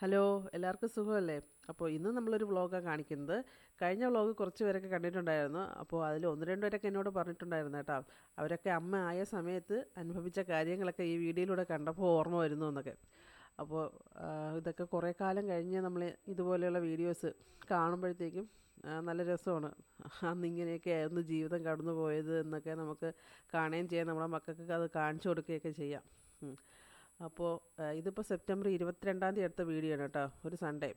Hello, എല്ലാവർക്കും സുഖമല്ലേ? അപ്പോൾ ഇന്ന് നമ്മളൊരു വ്ളോഗാണ് കാണിക്കുന്നത്. കഴിഞ്ഞ വ്ളോഗ് കുറച്ച് പേരൊക്കെ കണ്ടിട്ടുണ്ടായിരുന്നു. അപ്പോൾ അതിൽ ഒന്ന് രണ്ട് പേരൊക്കെ എന്നോട് പറഞ്ഞിട്ടുണ്ടായിരുന്നു കേട്ടോ. അവരൊക്കെ അമ്മ ആയ സമയത്ത് അനുഭവിച്ച കാര്യങ്ങളൊക്കെ ഈ വീഡിയോയിലൂടെ കണ്ടപ്പോൾ ഓർമ്മ വരുന്നു എന്നൊക്കെ. അപ്പോൾ ഇതൊക്കെ കുറേ കാലം കഴിഞ്ഞ് നമ്മൾ ഇതുപോലെയുള്ള വീഡിയോസ് കാണുമ്പോഴത്തേക്കും നല്ല രസമാണ്. അന്നിങ്ങനെയൊക്കെ ആയിരുന്നു ജീവിതം കടന്നു പോയത് എന്നൊക്കെ നമുക്ക് കാണുകയും ചെയ്യാം. നമ്മുടെ മക്കൾക്ക് അത് കാണിച്ചു കൊടുക്കുകയൊക്കെ ചെയ്യാം. അപ്പോൾ ഇതിപ്പോൾ സെപ്റ്റംബർ 22 എടുത്ത വീഡിയോ ആണ് കേട്ടോ, ഒരു സൺഡേ.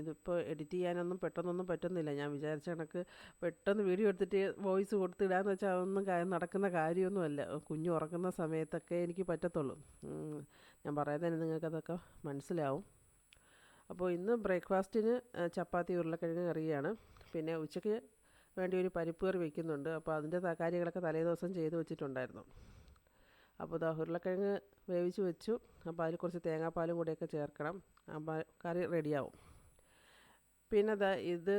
ഇതിപ്പോൾ എഡിറ്റ് ചെയ്യാനൊന്നും പെട്ടെന്നൊന്നും പറ്റുന്നില്ല. ഞാൻ വിചാരിച്ച കണക്ക് പെട്ടെന്ന് വീഡിയോ എടുത്തിട്ട് വോയിസ് കൊടുത്തിടാന്ന് വെച്ചാൽ അതൊന്നും നടക്കുന്ന കാര്യമൊന്നുമല്ല. കുഞ്ഞ് ഉറങ്ങുന്ന സമയത്തൊക്കെ എനിക്ക് പറ്റത്തുള്ളൂ. ഞാൻ പറയുന്നതിന് നിങ്ങൾക്കതൊക്കെ മനസ്സിലാവും. അപ്പോൾ ഇന്ന് ബ്രേക്ക്ഫാസ്റ്റിന് ചപ്പാത്തി ഉരുളക്കിഴങ്ങ് കറിയാണ്. പിന്നെ ഉച്ചയ്ക്ക് വേണ്ടി ഒരു പരിപ്പ് കറി വയ്ക്കുന്നുണ്ട്. അപ്പോൾ അതിൻ്റെ കാര്യങ്ങളൊക്കെ തലേ ദിവസം ചെയ്ത് വെച്ചിട്ടുണ്ടായിരുന്നു. അപ്പോൾ ഇതാ ഉരുളക്കിഴങ്ങ് വേവിച്ച് വെച്ചു. അപ്പോൾ അതിൽ കുറച്ച് തേങ്ങാപ്പാലും കൂടിയൊക്കെ ചേർക്കണം. അപ്പോൾ കറി റെഡിയാവും. പിന്നെ ഇത്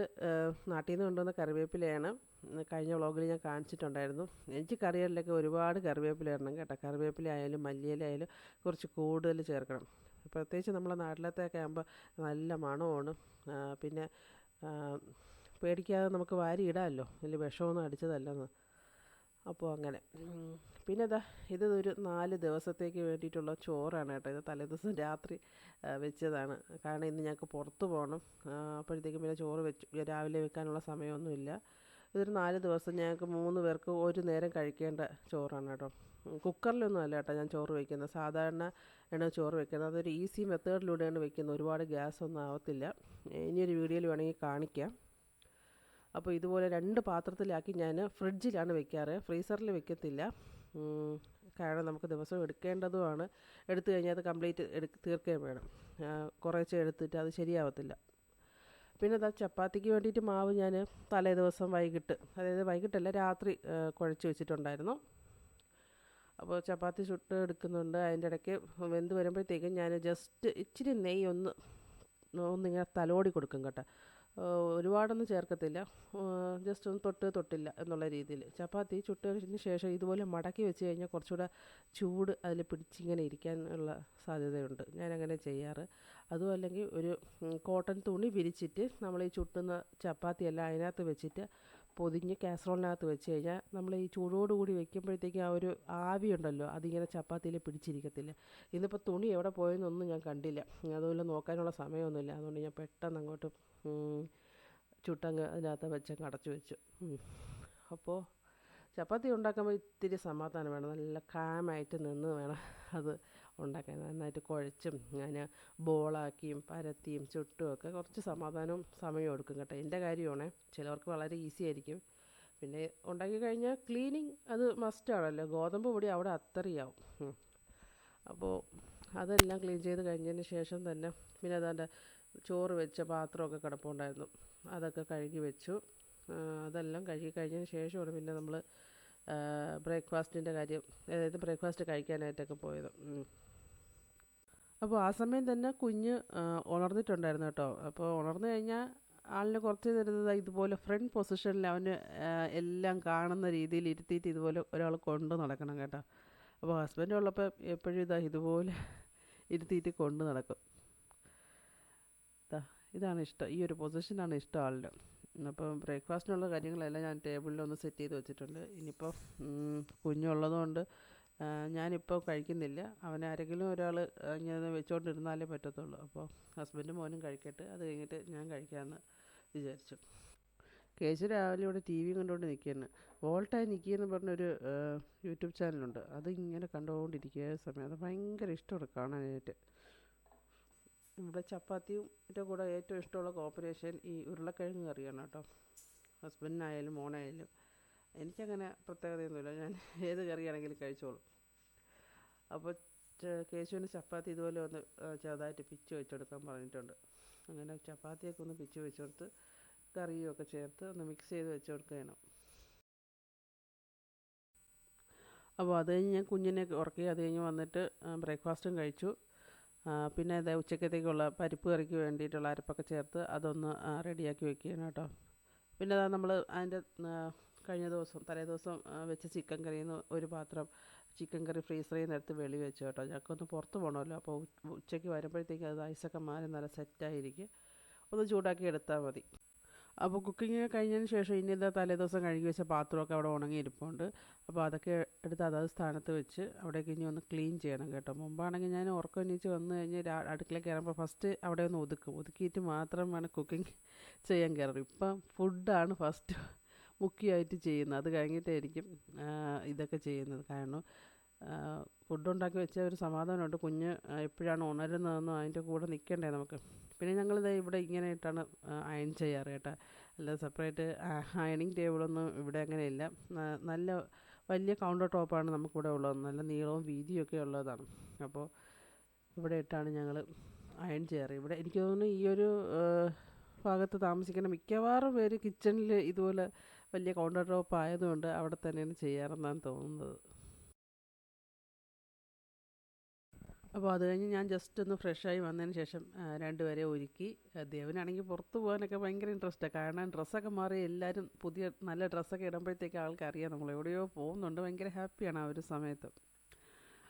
നാട്ടിൽ നിന്ന് കൊണ്ടുവന്ന കറിവേപ്പിലയാണ്. കഴിഞ്ഞ വ്ളോഗിൽ ഞാൻ കാണിച്ചിട്ടുണ്ടായിരുന്നു. എനിക്ക് കറികളിലൊക്കെ ഒരുപാട് കറിവേപ്പില ഇടണം കേട്ടോ. കറിവേപ്പില ആയാലും മല്ലിയില ആയാലും കുറച്ച് കൂടുതൽ ചേർക്കണം. പ്രത്യേകിച്ച് നമ്മളെ നാട്ടിലത്തെയൊക്കെ ആകുമ്പോൾ നല്ല മണമാണ്. പിന്നെ പേടിക്കാതെ നമുക്ക് വാരി ഇടാമല്ലോ, വലിയ വിഷമൊന്നും അടിച്ചതല്ലെന്ന്. അപ്പോൾ അങ്ങനെ പിന്നെ ഇത് ഒരു 4 ദിവസത്തേക്ക് വേണ്ടിയിട്ടുള്ള ചോറാണ് കേട്ടോ. ഇത് തലേദിവസം രാത്രി വെച്ചതാണ്. കാരണം ഇന്ന് ഞങ്ങൾക്ക് പുറത്ത് പോകണം. അപ്പോഴത്തേക്കും പിന്നെ ചോറ് വെച്ചു, രാവിലെ വെക്കാനുള്ള സമയമൊന്നുമില്ല. ഇതൊരു 4 ദിവസം ഞങ്ങൾക്ക് 3 പേർക്ക് ഒരു നേരം കഴിക്കേണ്ട ചോറാണ് കേട്ടോ. കുക്കറിലൊന്നും അല്ല കേട്ടോ ഞാൻ ചോറ് വയ്ക്കുന്നത്. സാധാരണ ആണ് ചോറ് വെക്കുന്നത്. അതൊരു ഈസി മെത്തേഡിലൂടെയാണ് വെക്കുന്നത്. ഒരുപാട് ഗ്യാസൊന്നും ആവത്തില്ല. ഇനിയൊരു വീഡിയോയിൽ വേണമെങ്കിൽ കാണിക്കാം. അപ്പോൾ ഇതുപോലെ 2 പാത്രത്തിലാക്കി ഞാൻ ഫ്രിഡ്ജിലാണ് വെക്കാറ്, ഫ്രീസറിൽ വെക്കത്തില്ല. കാരണം നമുക്ക് ദിവസവും എടുക്കേണ്ടതുമാണ്. എടുത്തു കഴിഞ്ഞാൽ അത് കംപ്ലീറ്റ് തീർക്കുകയും വേണം. കുറേശ്ശെ എടുത്തിട്ട് അത് ശരിയാവത്തില്ല. പിന്നെ ചപ്പാത്തിക്ക് വേണ്ടിയിട്ട് മാവ് ഞാൻ തലേ ദിവസം വൈകിട്ട്, അതായത് വൈകിട്ടല്ല രാത്രി കുഴച്ച് വെച്ചിട്ടുണ്ടായിരുന്നു. അപ്പോൾ ചപ്പാത്തി ചുട്ട് എടുക്കുന്നുണ്ട്. അതിൻ്റെ ഇടയ്ക്ക് വെന്ത് വരുമ്പോഴത്തേക്കും ഞാൻ ജസ്റ്റ് ഇച്ചിരി നെയ്യ് ഒന്നിങ്ങനെ തലോടി കൊടുക്കും കേട്ടോ. ഒരുപാടൊന്നും ചേർക്കത്തില്ല. ജസ്റ്റ് ഒന്ന് തൊട്ടില്ല എന്നുള്ള രീതിയിൽ. ചപ്പാത്തി ചുട്ടതിന് ശേഷം ഇതുപോലെ മടക്കി വെച്ച് കഴിഞ്ഞാൽ കുറച്ചുകൂടെ ചൂട് അതിൽ പിടിച്ചിങ്ങനെ ഇരിക്കാനുള്ള സാധ്യതയുണ്ട്. ഞാനങ്ങനെ ചെയ്യാറ്. അതും അല്ലെങ്കിൽ ഒരു കോട്ടൺ തുണി വിരിച്ചിട്ട് നമ്മൾ ഈ ചുട്ടുന്ന ചപ്പാത്തിയെല്ലാം അതിനകത്ത് വെച്ചിട്ട് പൊതിഞ്ഞ് കാസറോളിനകത്ത് വെച്ച് കഴിഞ്ഞാൽ നമ്മൾ ഈ ചൂടോടുകൂടി വെക്കുമ്പോഴത്തേക്കും ആ ഒരു ആവി ഉണ്ടല്ലോ, അതിങ്ങനെ ചപ്പാത്തിയിൽ പിടിച്ചിരിക്കത്തില്ല. ഇന്നിപ്പോൾ തുണി എവിടെ പോയെന്നൊന്നും ഞാൻ കണ്ടില്ല. അതുപോലെ നോക്കാനുള്ള സമയമൊന്നുമില്ല. അതുകൊണ്ട് ഞാൻ പെട്ടെന്ന് അങ്ങോട്ട് ചുട്ടങ്ങ് അതിനകത്ത് വെച്ചങ്ങ് അടച്ചു വെച്ചു. അപ്പോൾ ചപ്പാത്തി ഉണ്ടാക്കുമ്പോൾ ഇത്തിരി സമാധാനം വേണം. നല്ല കാമായിട്ട് നിന്ന് വേണം അത് ഉണ്ടാക്കാൻ. നന്നായിട്ട് കുഴച്ചും ഞാൻ ബോളാക്കിയും പരത്തിയും ചുട്ടും ഒക്കെ കുറച്ച് സമാധാനവും സമയവും എടുക്കും കേട്ടോ. എൻ്റെ കാര്യമാണ്. ചിലവർക്ക് വളരെ ഈസി ആയിരിക്കും. പിന്നെ ഉണ്ടാക്കി കഴിഞ്ഞാൽ ക്ലീനിങ് അത് മസ്റ്റാണല്ലോ. ഗോതമ്പ് പൊടി അവിടെ അത്രയാവും. അപ്പോൾ അതെല്ലാം ക്ലീൻ ചെയ്ത് കഴിഞ്ഞതിന് ശേഷം തന്നെ പിന്നെ അതാണ്ട് ചോറ് വെച്ച പാത്രമൊക്കെ കിടപ്പുണ്ടായിരുന്നു, അതൊക്കെ കഴുകി വെച്ചു. അതെല്ലാം കഴുകി കഴിഞ്ഞതിന് ശേഷമാണ് പിന്നെ നമ്മൾ ബ്രേക്ക്ഫാസ്റ്റിൻ്റെ കാര്യം, അതായത് ബ്രേക്ക്ഫാസ്റ്റ് കഴിക്കാനായിട്ടൊക്കെ പോയത്. അപ്പോൾ ആ സമയം തന്നെ കുഞ്ഞ് ഉണർന്നിട്ടുണ്ടായിരുന്നു കേട്ടോ. അപ്പോൾ ഉണർന്നു കഴിഞ്ഞാൽ ആളിനെ കുറച്ച് തരുന്നത് ഇതുപോലെ ഫ്രണ്ട് പൊസിഷനിൽ അവന് എല്ലാം കാണുന്ന രീതിയിൽ ഇരുത്തിയിട്ട് ഇതുപോലെ ഒരാൾ കൊണ്ട് നടക്കണം കേട്ടോ. അപ്പോൾ ഹസ്ബൻഡ് ഉള്ളപ്പോൾ എപ്പോഴും ഇതുപോലെ ഇരുത്തിയിട്ട് കൊണ്ട് നടക്കും. ഇതാണ് ഇഷ്ടം, ഈ ഒരു പൊസിഷനാണ് ഇഷ്ടം ആളുടെ. അപ്പോൾ ബ്രേക്ക്ഫാസ്റ്റിനുള്ള കാര്യങ്ങളെല്ലാം ഞാൻ ടേബിളിലൊന്ന് സെറ്റ് ചെയ്ത് വെച്ചിട്ടുണ്ട്. ഇനിയിപ്പോൾ കുഞ്ഞുള്ളതുകൊണ്ട് ഞാനിപ്പോൾ കഴിക്കുന്നില്ല. അവനെ ആരെങ്കിലും ഒരാൾ ഇങ്ങനെ വെച്ചുകൊണ്ടിരുന്നാലേ പറ്റത്തുള്ളൂ. അപ്പോൾ ഹസ്ബൻഡും മോനും കഴിക്കട്ടെ, അത് കഴിഞ്ഞിട്ട് ഞാൻ കഴിക്കാമെന്ന് വിചാരിച്ചു. കേശു രാവിലെ ഇവിടെ ടി വി കണ്ടുകൊണ്ട് നിൽക്കുകയാണ്. വോൾട്ടായി നിൽക്കുകയെന്ന് പറഞ്ഞൊരു യൂട്യൂബ് ചാനലുണ്ട്. അത് ഇങ്ങനെ കണ്ടുകൊണ്ടിരിക്കുക സമയം. അത് ഭയങ്കര ഇഷ്ടമാണ് കാണാനായിട്ട്. ഇവിടെ ചപ്പാത്തിയും ഇതിൻ്റെ കൂടെ ഏറ്റവും ഇഷ്ടമുള്ള കോമ്പിനേഷൻ ഈ ഉരുളക്കിഴങ്ങ് കറിയാണ് കേട്ടോ. ഹസ്ബൻഡിനായാലും മോനായാലും. എനിക്കങ്ങനെ പ്രത്യേകതയൊന്നുമില്ല, ഞാൻ ഏത് കറിയാണെങ്കിലും കഴിച്ചോളും. അപ്പോൾ കേശുവിന് ചപ്പാത്തി ഇതുപോലെ ഒന്ന് ചെറുതായിട്ട് പിച്ച് വെച്ചെടുക്കാൻ പറഞ്ഞിട്ടുണ്ട്. അങ്ങനെ ചപ്പാത്തിയൊക്കെ ഒന്ന് പിച്ച് വെച്ചെടുത്ത് കറിയൊക്കെ ചേർത്ത് ഒന്ന് മിക്സ് ചെയ്ത് വെച്ച് കൊടുക്കുകയാണ്. അപ്പോൾ അത് കഴിഞ്ഞ് ഞാൻ കുഞ്ഞിനെ ഉറക്കി. അത് കഴിഞ്ഞ് വന്നിട്ട് ബ്രേക്ക്ഫാസ്റ്റും കഴിച്ചു. പിന്നെ ഉച്ചക്കത്തേക്കുള്ള പരിപ്പ് കറിക്ക് വേണ്ടിയിട്ടുള്ള അരപ്പൊക്കെ ചേർത്ത് അതൊന്ന് റെഡിയാക്കി വെക്കുകയാണ് കേട്ടോ. പിന്നെ നമ്മൾ അതിൻ്റെ കഴിഞ്ഞ ദിവസം തലേ ദിവസം വെച്ച ചിക്കൻ കറിയിൽ നിന്ന് ഒരു പാത്രം ചിക്കൻ കറി ഫ്രീസറിൽ നിന്ന് എടുത്ത് വെളി വെച്ചു കേട്ടോ. ഞങ്ങൾക്കൊന്ന് പുറത്ത് പോകണമല്ലോ, അപ്പോൾ ഉച്ചയ്ക്ക് വരുമ്പോഴത്തേക്ക് അത് ഐസൊക്കെ മാറി നല്ല സെറ്റായിരിക്കും. ഒന്ന് ചൂടാക്കി എടുത്താൽ മതി. അപ്പോൾ കുക്കിംഗ് കഴിഞ്ഞതിന് ശേഷം ഇനി എന്താ തലേദിവസം കഴുകി വെച്ച പാത്രമൊക്കെ അവിടെ ഉണങ്ങിയിരിപ്പുണ്ട്. അപ്പോൾ അതൊക്കെ എടുത്ത് അതത് സ്ഥാനത്ത് വെച്ച് അവിടേക്ക് ഇനി ഒന്ന് ക്ലീൻ ചെയ്യണം കേട്ടോ. മുമ്പാണെങ്കിൽ ഞാൻ ഉറക്കം എണീച്ച് വന്നു കഴിഞ്ഞ് അടുക്കളയിൽ കയറുമ്പോൾ ഫസ്റ്റ് അവിടെ ഒന്ന് ഒതുക്കിയിട്ട് മാത്രം വേണം കുക്കിംഗ് ചെയ്യാൻ കയറും. ഇപ്പം ഫുഡാണ് ഫസ്റ്റ് മുഖ്യമായിട്ട് ചെയ്യുന്നത്. അത് കഴിഞ്ഞിട്ടായിരിക്കും ഇതൊക്കെ ചെയ്യുന്നത്. കാരണം ഫുഡ് ഉണ്ടാക്കി വെച്ചാൽ ഒരു സമാധാനമുണ്ട്. കുഞ്ഞ് എപ്പോഴാണ് ഉണരുന്നതെന്നും അതിൻ്റെ കൂടെ നിൽക്കണ്ടേ നമുക്ക്. പിന്നെ ഞങ്ങളിത് ഇവിടെ ഇങ്ങനെ ഇട്ടാണ് അയൺ ചെയ്യാറ് കേട്ടോ. അല്ല സെപ്പറേറ്റ് അയണിങ് ടേബിളൊന്നും ഇവിടെ അങ്ങനെയില്ല. നല്ല വലിയ കൗണ്ടർ ടോപ്പാണ് നമുക്കിവിടെ ഉള്ളത്. നല്ല നീളവും വീതിയും ഒക്കെ ഉള്ളതാണ്. അപ്പോൾ ഇവിടെ ഇട്ടാണ് ഞങ്ങൾ അയൺ ചെയ്യാറ്. ഇവിടെ എനിക്ക് തോന്നുന്നു ഈ ഒരു ഭാഗത്ത് താമസിക്കുന്ന മിക്കവാറും പേര് കിച്ചണിൽ ഇതുപോലെ വലിയ കൗണ്ടർ ടോപ്പ് ആയതുകൊണ്ട് അവിടെ തന്നെയാണ് ചെയ്യാറെന്നാണ് തോന്നുന്നത്. അപ്പോൾ അത് കഴിഞ്ഞ് ഞാൻ ജസ്റ്റ് ഒന്ന് ഫ്രഷായി വന്നതിന് ശേഷം രണ്ടുപേരെ ഒരുക്കി. ദേവനാണെങ്കിൽ പുറത്ത് പോകാനൊക്കെ ഭയങ്കര ഇൻട്രസ്റ്റാണ്. കാരണം ഡ്രസ്സൊക്കെ മാറി എല്ലാവരും പുതിയ നല്ല ഡ്രസ്സൊക്കെ ഇടുമ്പോഴത്തേക്ക് ആൾക്കറിയാം നമ്മൾ എവിടെയോ പോകുന്നുണ്ട്. ഭയങ്കര ഹാപ്പിയാണ് ആ ഒരു സമയത്ത്.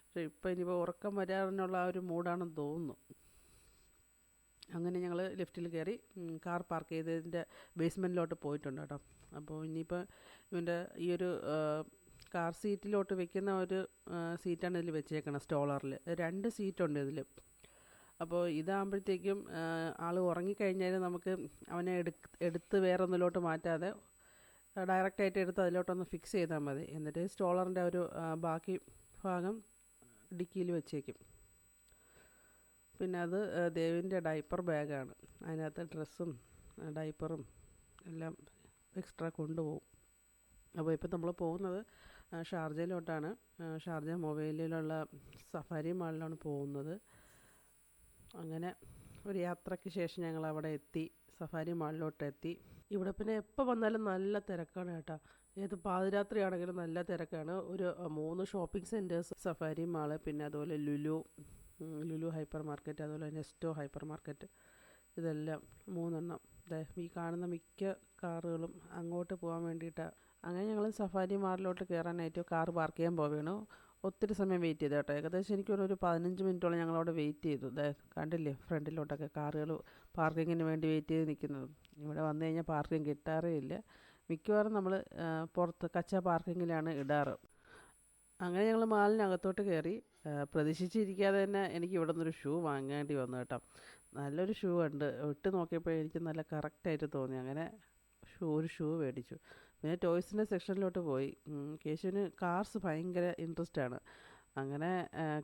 പക്ഷേ ഇപ്പോൾ ഇനിയിപ്പോൾ ഉറക്കം വരാനുള്ള ആ ഒരു മൂഡാണെന്ന് തോന്നുന്നു. അങ്ങനെ ഞങ്ങൾ ലിഫ്റ്റിൽ കയറി കാർ പാർക്ക് ചെയ്തതിൻ്റെ ബേസ്മെൻറ്റിലോട്ട് പോയിട്ടുണ്ട് കേട്ടോ. അപ്പോൾ ഇനിയിപ്പോൾ ഇവൻ്റെ ഈ ഒരു കാർ സീറ്റിലോട്ട് വെക്കുന്ന ഒരു സീറ്റാണ് ഇതിൽ വെച്ചേക്കണം. സ്റ്റോളറിൽ 2 സീറ്റുണ്ട് ഇതിൽ. അപ്പോൾ ഇതാകുമ്പോഴത്തേക്കും ആൾ ഉറങ്ങിക്കഴിഞ്ഞാൽ നമുക്ക് അവനെ എടുത്ത് വേറെ ഒന്നിലോട്ട് മാറ്റാതെ ഡയറക്റ്റായിട്ട് എടുത്ത് അതിലോട്ടൊന്ന് ഫിക്സ് ചെയ്താൽ മതി. എന്നിട്ട് സ്റ്റോളറിൻ്റെ ഒരു ബാക്കി ഭാഗം ഡിക്കിയിൽ വെച്ചേക്കും. പിന്നെ അത് ദേവിൻ്റെ ഡൈപ്പർ ബാഗാണ്. അതിനകത്ത് ഡ്രസ്സും ഡൈപ്പറും എല്ലാം എക്സ്ട്രാ കൊണ്ടുപോകും. അപ്പോൾ ഇപ്പോൾ നമ്മൾ പോകുന്നത് ഷാർജയിലോട്ടാണ്. ഷാർജ മൊബൈലിലുള്ള സഫാരി മാളിലാണ് പോകുന്നത്. അങ്ങനെ ഒരു യാത്രയ്ക്ക് ശേഷം ഞങ്ങൾ അവിടെ എത്തി, സഫാരി മാളിലോട്ട് എത്തി. ഇവിടെ പിന്നെ എപ്പോൾ വന്നാലും നല്ല തിരക്കാണ് കേട്ടോ. ഏത് പാതിരാത്രിയാണെങ്കിലും നല്ല തിരക്കാണ്. ഒരു 3 ഷോപ്പിംഗ് സെൻറ്റേഴ്സ്, സഫാരി മാള്, പിന്നെ അതുപോലെ ലുലു ഹൈപ്പർ മാർക്കറ്റ്, അതുപോലെ നെസ്റ്റോ ഹൈപ്പർ മാർക്കറ്റ്, ഇതെല്ലാം 3 എണ്ണം. ഈ കാണുന്ന മിക്ക കാറുകളും അങ്ങോട്ട് പോകാൻ വേണ്ടിയിട്ടാണ്. അങ്ങനെ ഞങ്ങൾ സഫാരി മാളിലോട്ട് കയറാനായിട്ട് കാർ പാർക്ക് ചെയ്യാൻ പോവുകയാണ്. ഒത്തിരി സമയം വെയിറ്റ് ചെയ്തു കേട്ടോ. ഏകദേശം എനിക്കൊരു 15 മിനിറ്റോളം ഞങ്ങളവിടെ വെയിറ്റ് ചെയ്തു. കണ്ടില്ലേ ഫ്രണ്ടിലോട്ടൊക്കെ കാറുകൾ പാർക്കിങ്ങിന് വേണ്ടി വെയിറ്റ് ചെയ്ത് നിൽക്കുന്നത്. ഇവിടെ വന്നു കഴിഞ്ഞാൽ പാർക്കിംഗ് കിട്ടാറേ ഇല്ല. മിക്കവാറും നമ്മൾ പുറത്ത് കച്ച പാർക്കിങ്ങിലാണ് ഇടാറ്. അങ്ങനെ ഞങ്ങൾ മാളിനകത്തോട്ട് കയറി. പ്രതീക്ഷിച്ചിരിക്കാതെ തന്നെ എനിക്ക് ഇവിടെ നിന്നൊരു ഷൂ വാങ്ങേണ്ടി വന്നു കേട്ടോ. നല്ലൊരു ഷൂ ഉണ്ട്. ഇട്ട് നോക്കിയപ്പോൾ എനിക്ക് നല്ല കറക്റ്റായിട്ട് തോന്നി. അങ്ങനെ ഒരു ഷൂ മേടിച്ചു. പിന്നെ ടോയ്സിൻ്റെ സെക്ഷനിലോട്ട് പോയി. കേശുവിന് കാർസ് ഭയങ്കര ഇൻട്രസ്റ്റാണ്. അങ്ങനെ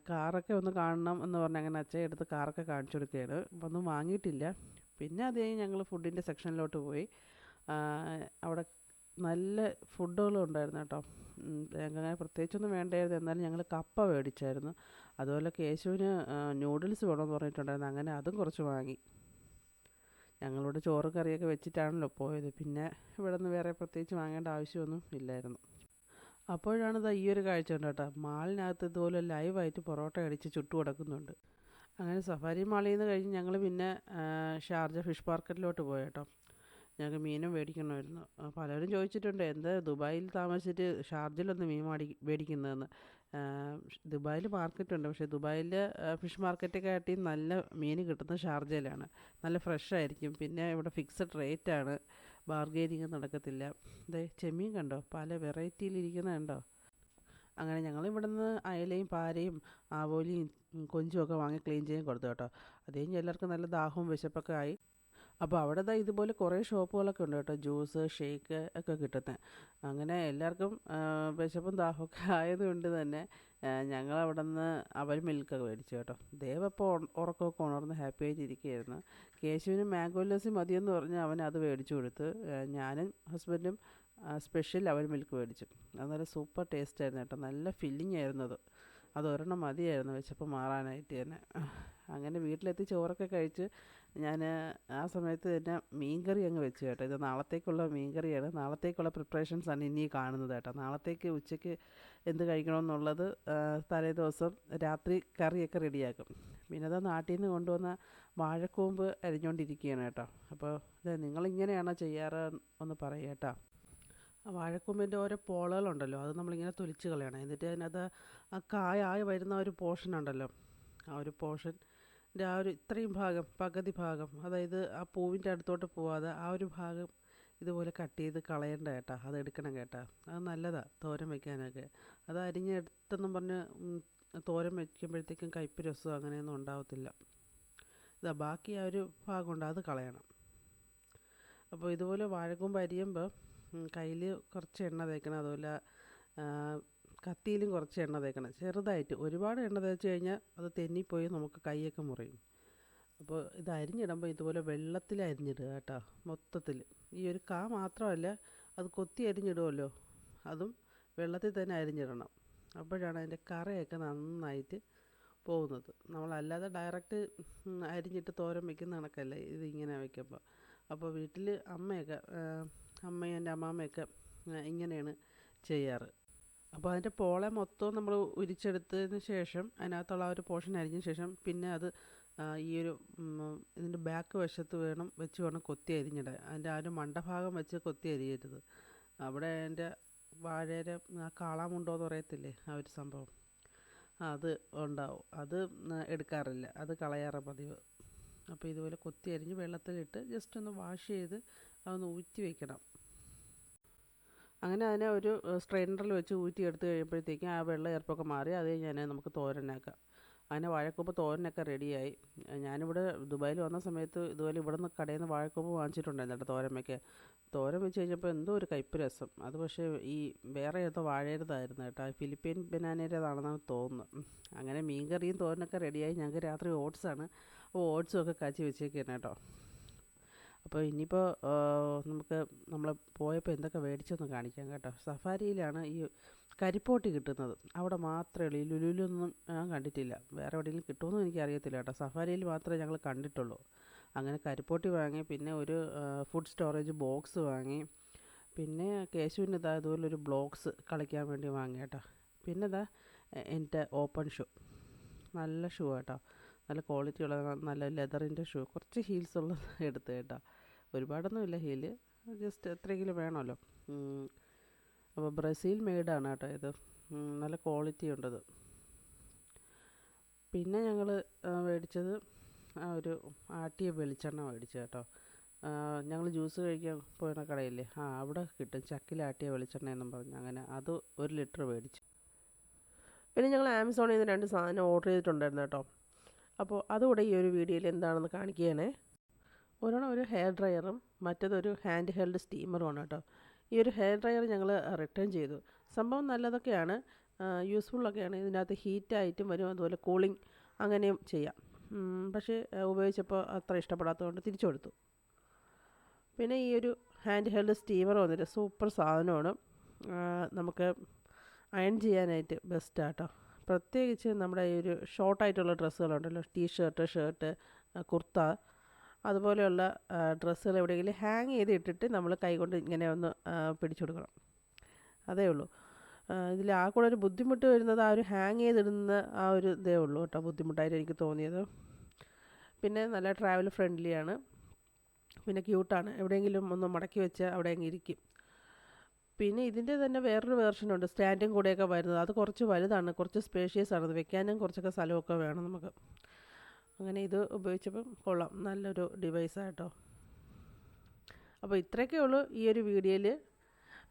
കാറൊക്കെ ഒന്ന് കാണണം എന്ന് പറഞ്ഞ് അങ്ങനെ അച്ഛൻ എടുത്ത് കാറൊക്കെ കാണിച്ചു കൊടുക്കുകയാണ്. അപ്പോൾ ഒന്നും വാങ്ങിയിട്ടില്ല. പിന്നെ അത് കഴിഞ്ഞ് ഞങ്ങൾ ഫുഡിൻ്റെ സെക്ഷനിലോട്ട് പോയി. അവിടെ നല്ല ഫുഡുകളും ഉണ്ടായിരുന്നു കേട്ടോ. ഞങ്ങൾക്ക് പ്രത്യേകിച്ചൊന്നും വേണ്ടായിരുന്നു. എന്നാലും ഞങ്ങൾ കപ്പ മേടിച്ചായിരുന്നു. അതുപോലെ കേശുവിന് നൂഡിൽസ് വേണമെന്ന് പറഞ്ഞിട്ടുണ്ടായിരുന്നു. അങ്ങനെ അതും കുറച്ച് വാങ്ങി. ഞങ്ങളിവിടെ ചോറ് കറിയൊക്കെ വെച്ചിട്ടാണല്ലോ പോയത്. പിന്നെ ഇവിടെ നിന്ന് വേറെ പ്രത്യേകിച്ച് വാങ്ങേണ്ട ആവശ്യമൊന്നും ഇല്ലായിരുന്നു. അപ്പോഴാണ് ഈ ഒരു കാഴ്ച ഉണ്ട് കേട്ടോ. മാളിനകത്ത് ഇതുപോലെ ലൈവായിട്ട് പൊറോട്ട അടിച്ച് ചുട്ടു കൊടുക്കുന്നുണ്ട്. അങ്ങനെ സഫാരി മാളിൽ നിന്ന് കഴിഞ്ഞ് ഞങ്ങൾ പിന്നെ ഷാർജ ഫിഷ് മാർക്കറ്റിലോട്ട് പോയി കേട്ടോ. ഞങ്ങൾക്ക് മീനും മേടിക്കണമായിരുന്നു. പലരും ചോദിച്ചിട്ടുണ്ട് എന്താ ദുബായിൽ താമസിച്ചിട്ട് ഷാർജയിലൊന്ന് മീൻ മേടിക്കുന്നതെന്ന്. ദുബായിൽ മാർക്കറ്റുണ്ട്. പക്ഷേ ദുബായിൽ ഫിഷ് മാർക്കറ്റൊക്കെ നല്ല മീൻ കിട്ടുന്നത് ഷാർജയിലാണ്. നല്ല ഫ്രഷായിരിക്കും. പിന്നെ ഇവിടെ ഫിക്സഡ് റേറ്റാണ്. ബാർഗെയിനിങ് നടക്കത്തില്ല. ചെമ്മീൻ കണ്ടോ, പല വെറൈറ്റിയിലിരിക്കുന്നത് കണ്ടോ. അങ്ങനെ ഞങ്ങൾ ഇവിടുന്ന് അയലയും പാരയും ആവോലിയും കൊഞ്ചും ഒക്കെ വാങ്ങി ക്ലീൻ ചെയ്യാൻ കൊടുത്തു കേട്ടോ. അത് കഴിഞ്ഞ് എല്ലാവർക്കും നല്ല ദാഹവും വിശപ്പൊക്കെ ആയി. അപ്പോൾ അവിടെ ഇതുപോലെ കുറേ ഷോപ്പുകളൊക്കെ ഉണ്ട് കേട്ടോ. ജ്യൂസ്, ഷേക്ക് ഒക്കെ കിട്ടുന്നത്. അങ്ങനെ എല്ലാവർക്കും വിശപ്പും ദാഹമൊക്കെ ആയതുകൊണ്ട് തന്നെ ഞങ്ങളവിടെ നിന്ന് അവൽ മിൽക്കൊക്കെ മേടിച്ചു കേട്ടോ. ദേവപ്പോൾ ഉറക്കമൊക്കെ ഉണർന്ന് ഹാപ്പി ആയിട്ട് ഇരിക്കുകയായിരുന്നു. കേശുവിന് മാംഗോ ലസ്സി മതിയെന്ന് പറഞ്ഞ് അവൻ അത് മേടിച്ചു കൊടുത്ത്. ഞാനും ഹസ്ബൻഡും സ്പെഷ്യൽ അവൽ മിൽക്ക് മേടിച്ചു. അത് നല്ല സൂപ്പർ ടേസ്റ്റ് ആയിരുന്നു കേട്ടോ. നല്ല ഫില്ലിംഗ് ആയിരുന്നു അത് ഒരെണ്ണം മതിയായിരുന്നു വിശപ്പ് മാറാനായിട്ട് തന്നെ. അങ്ങനെ വീട്ടിലെത്തി ചോറൊക്കെ കഴിച്ച് ഞാൻ ആ സമയത്ത് തന്നെ മീൻകറി അങ്ങ് വെച്ചു കേട്ടോ. ഇത് നാളത്തേക്കുള്ള മീൻകറിയാണ്. നാളത്തേക്കുള്ള പ്രിപ്പറേഷൻസാണ് ഇനി കാണുന്നത് കേട്ടോ. നാളത്തേക്ക് ഉച്ചയ്ക്ക് എന്ത് കഴിക്കണമെന്നുള്ളത് തലേ ദിവസം രാത്രി കറിയൊക്കെ റെഡിയാക്കും. പിന്നെ അത് നാട്ടിൽ നിന്ന് കൊണ്ടുവന്ന വാഴക്കൂമ്പ് അരിഞ്ഞുകൊണ്ടിരിക്കുകയാണ് കേട്ടോ. അപ്പോൾ നിങ്ങളിങ്ങനെയാണോ ചെയ്യാറ് ഒന്ന് പറയുക കേട്ടോ. ആ വാഴക്കൂമ്പിൻ്റെ ഓരോ പോളകളുണ്ടല്ലോ അത് നമ്മളിങ്ങനെ തൊലിച്ച് കളയണം. എന്നിട്ട് അതിനകത്ത് ആ കായായി വരുന്ന ഒരു പോർഷൻ ഉണ്ടല്ലോ, ആ ഒരു പോർഷൻ്റെ ആ ഒരു ഇത്രയും ഭാഗം, പകുതി ഭാഗം, അതായത് ആ പൂവിൻ്റെ അടുത്തോട്ട് പോവാതെ ആ ഒരു ഭാഗം ഇതുപോലെ കട്ട് ചെയ്ത് കളയണ്ട കേട്ടാ, അത് എടുക്കണം കേട്ടാ. അത് നല്ലതാണ് തോരൻ വെക്കാനൊക്കെ. അത് അരിഞ്ഞെടുത്തെന്നും പറഞ്ഞ് തോരൻ വയ്ക്കുമ്പോഴത്തേക്കും കയ്പ്പ് രസമോ അങ്ങനെയൊന്നും ഉണ്ടാവത്തില്ല. ഇതാ ബാക്കി ആ ഒരു ഭാഗമുണ്ട്, അത് കളയണം. അപ്പോൾ ഇതുപോലെ വാഴക്കൂമ്പ് അരിയുമ്പോൾ കയ്യിൽ കുറച്ച് എണ്ണ തേക്കണം. അതുപോലെ കത്തിയിലും കുറച്ച് എണ്ണ തേക്കണം, ചെറുതായിട്ട്. ഒരുപാട് എണ്ണ തേച്ച് കഴിഞ്ഞാൽ അത് തെന്നിപ്പോയി നമുക്ക് കൈയൊക്കെ മുറിയും. അപ്പോൾ ഇത് അരിഞ്ഞിടുമ്പോൾ ഇതുപോലെ വെള്ളത്തിൽ അരിഞ്ഞിടുക കേട്ടോ, മൊത്തത്തിൽ. ഈ ഒരു കാ മാത്രമല്ല, അത് കൊത്തി അരിഞ്ഞിടുമല്ലോ, അതും വെള്ളത്തിൽ തന്നെ അരിഞ്ഞിടണം. അപ്പോഴാണ് അതിൻ്റെ കറയൊക്കെ നന്നായിട്ട് പോകുന്നത്. നമ്മളല്ലാതെ ഡയറക്റ്റ് അരിഞ്ഞിട്ട് തോരൻ വയ്ക്കുന്ന കണക്കല്ല ഇത് ഇങ്ങനെ വയ്ക്കുമ്പോൾ. അപ്പോൾ വീട്ടിൽ അമ്മയും എൻ്റെ അമ്മാമ്മയൊക്കെ ഇങ്ങനെയാണ് ചെയ്യാറ്. അപ്പോൾ അതിൻ്റെ പോള മൊത്തവും നമ്മൾ ഉരിച്ചെടുത്തതിന് ശേഷം അതിനകത്തുള്ള ആ ഒരു പോർഷൻ അരിഞ്ഞ ശേഷം പിന്നെ അത് ഈ ഒരു ഇതിൻ്റെ ബാക്ക് വശത്ത് വേണം കൊത്തി അരിഞ്ഞിടാൻ. അതിൻ്റെ ആ ഒരു മണ്ടഭാഗം വെച്ച് കൊത്തി അരിയരുത്. അവിടെ അതിൻ്റെ വാഴയുടെ കാളാമുണ്ടോയെന്ന് പറയത്തില്ലേ, ആ ഒരു സംഭവം അത് ഉണ്ടാവും. അത് എടുക്കാറില്ല, അത് കളയാറ് പതിവ്. അപ്പോൾ ഇതുപോലെ കൊത്തി അരിഞ്ഞ് വെള്ളത്തിലിട്ട് ജസ്റ്റ് ഒന്ന് വാഷ് ചെയ്ത് അതൊന്ന് ഊറ്റി വെക്കണം. അങ്ങനെ അതിനെ ഒരു സ്ട്രെയിനറിൽ വെച്ച് ഊറ്റി എടുത്ത് കഴിയുമ്പോഴത്തേക്കും ആ വെള്ളം ഈർപ്പൊക്കെ മാറി അത് കഴിഞ്ഞ് നമുക്ക് തോരനാക്കാം. അങ്ങനെ വാഴക്കൂമ്പ് തോരനൊക്കെ റെഡിയായി. ഞാനിവിടെ ദുബായിൽ വന്ന സമയത്ത് ഇതുപോലെ ഇവിടെ നിന്ന് കടയിൽ നിന്ന് വാഴക്കൂമ്പ് വാങ്ങിച്ചിട്ടുണ്ടായിരുന്നു കേട്ടോ തോരൻ വയ്ക്കാൻ. തോരൻ വെച്ച് കഴിഞ്ഞപ്പോൾ എന്തോ ഒരു കയ്പ്പ് രസം. അത് പക്ഷേ ഈ വേറെ ഏതോ വാഴയുടേതായിരുന്നു കേട്ടോ, ഫിലിപ്പീൻ ബനാനയുടേതാണെന്നാണ് തോന്നുന്നത്. അങ്ങനെ മീൻകറിയും തോരനൊക്കെ റെഡിയായി. ഞങ്ങൾക്ക് രാത്രി ഓട്സാണ്, അപ്പോൾ ഓട്സും ഒക്കെ കാച്ചി വെച്ചേക്കാണ് കേട്ടോ. അപ്പോൾ ഇനിയിപ്പോൾ നമ്മൾ പോയപ്പോൾ എന്തൊക്കെ മേടിച്ചൊന്ന് കാണിക്കാം കേട്ടോ. സഫാരിയിലാണ് ഈ കരിപ്പോട്ടി കിട്ടുന്നത്, അവിടെ മാത്രമേ ഉള്ളൂ. ഈ ലുലുവിലൊന്നും ഞാൻ കണ്ടിട്ടില്ല, വേറെ എവിടെയെങ്കിലും കിട്ടുമെന്നും എനിക്കറിയത്തില്ല കേട്ടോ. സഫാരിയിൽ മാത്രമേ ഞങ്ങൾ കണ്ടിട്ടുള്ളൂ. അങ്ങനെ കരിപ്പോട്ടി വാങ്ങി, പിന്നെ ഒരു ഫുഡ് സ്റ്റോറേജ് ബോക്സ് വാങ്ങി, പിന്നെ കേശുവിന് ഇതുപോലൊരു ബ്ലോക്സ് കളിക്കാൻ വേണ്ടി വാങ്ങി കേട്ടോ. പിന്നെ എൻ്റെ ഓപ്പൺ ഷൂ, നല്ല ഷൂ കേട്ടോ, നല്ല ക്വാളിറ്റി ഉള്ള നല്ല ലെതറിൻ്റെ ഷൂ. കുറച്ച് ഹീൽസ് ഉള്ളത് എടുത്ത് കേട്ടോ, ഒരുപാടൊന്നും ഇല്ല ഹീല്, ജസ്റ്റ് എത്രയെങ്കിലും വേണമല്ലോ. അപ്പോൾ ബ്രസീൽ മെയ്ഡാണ് കേട്ടോ ഇത്, നല്ല ക്വാളിറ്റി ഉണ്ടത്. പിന്നെ ഞങ്ങൾ മേടിച്ചത് ഒരു ആട്ടിയ വെളിച്ചെണ്ണ മേടിച്ചു കേട്ടോ. ഞങ്ങൾ ജ്യൂസ് കഴിക്കാൻ പോയ കടയില്ലേ, അവിടെ കിട്ടും ചക്കിലാട്ടിയ വെളിച്ചെണ്ണ എന്നും പറഞ്ഞു. അങ്ങനെ അത് 1 ലിറ്റർ മേടിച്ചു. പിന്നെ ഞങ്ങൾ ആമസോണിൽ നിന്ന് 2 സാധനം ഓർഡർ ചെയ്തിട്ടുണ്ടായിരുന്നു കേട്ടോ. അപ്പോൾ അതുകൂടെ ഈ ഒരു വീഡിയോയിൽ എന്താണെന്ന് കാണിക്കുകയാണേ. ഒരെണ്ണം ഒരു ഹെയർ ഡ്രയറും മറ്റേതൊരു ഹാൻഡ് ഹെൽഡ് സ്റ്റീമറുമാണ് കേട്ടോ. ഈ ഒരു ഹെയർ ഡ്രയർ ഞങ്ങൾ റിട്ടേൺ ചെയ്തു. സംഭവം നല്ലതൊക്കെയാണ്, യൂസ്ഫുള്ളൊക്കെയാണ്. ഇതിനകത്ത് ഹീറ്റായിട്ടും വരും, അതുപോലെ കൂളിംഗ് അങ്ങനെയും ചെയ്യാം. പക്ഷേ ഉപയോഗിച്ചപ്പോൾ അത്ര ഇഷ്ടപ്പെടാത്തതുകൊണ്ട് തിരിച്ചു കൊടുത്തു. പിന്നെ ഈ ഒരു ഹാൻഡ് ഹെൽഡ് സ്റ്റീമർ വന്നിട്ട് സൂപ്പർ സാധനമാണ്. നമുക്ക് അയൺ ചെയ്യാനായിട്ട് ബെസ്റ്റാട്ടോ. പ്രത്യേകിച്ച് നമ്മുടെ ഈ ഒരു ഷോർട്ടായിട്ടുള്ള ഡ്രസ്സുകളുണ്ടല്ലോ, ടീഷർട്ട്, ഷർട്ട്, കുർത്ത, അതുപോലെയുള്ള ഡ്രസ്സുകൾ എവിടെയെങ്കിലും ഹാങ് ചെയ്ത് ഇട്ടിട്ട് നമ്മൾ കൈകൊണ്ട് ഇങ്ങനെ ഒന്ന് പിടിച്ചു കൊടുക്കണം, അതേ ഉള്ളൂ. ഇതിൽ ആ കൂടെ ഒരു ബുദ്ധിമുട്ട് വരുന്നത് ആ ഒരു ഹാങ് ചെയ്തിടുന്ന ആ ഒരു ഇതേ ഉള്ളൂ കേട്ടോ, ബുദ്ധിമുട്ടായിട്ട് എനിക്ക് തോന്നിയത്. പിന്നെ നല്ല ട്രാവൽ ഫ്രണ്ട്ലിയാണ്, പിന്നെ ക്യൂട്ടാണ്. എവിടെയെങ്കിലും ഒന്ന് മടക്കി വെച്ചാൽ അവിടെ അങ്ങ് ഇരിക്കും. പിന്നെ ഇതിൻ്റെ തന്നെ വേറൊരു വേർഷനുണ്ട്, സ്റ്റാൻഡും കൂടെയൊക്കെ വരുന്നത്. അത് കുറച്ച് വലുതാണ്, കുറച്ച് സ്പേഷ്യസ് ആണ്, അത് വെക്കാനും കുറച്ചൊക്കെ സ്ഥലമൊക്കെ വേണം നമുക്ക്. അങ്ങനെ ഇത് ഉപയോഗിച്ചപ്പം കൊള്ളാം, നല്ലൊരു ഡിവൈസായിട്ടോ. അപ്പോൾ ഇത്രയൊക്കെ ഉള്ളൂ ഈ ഒരു വീഡിയോയിൽ.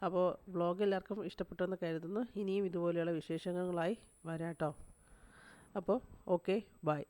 അപ്പോൾ വ്ളോഗ് എല്ലാവർക്കും ഇഷ്ടപ്പെട്ടെന്ന് കരുതുന്നു. ഇനിയും ഇതുപോലെയുള്ള വിശേഷങ്ങളായി വരാം കേട്ടോ. അപ്പോൾ ഓക്കെ, ബൈ.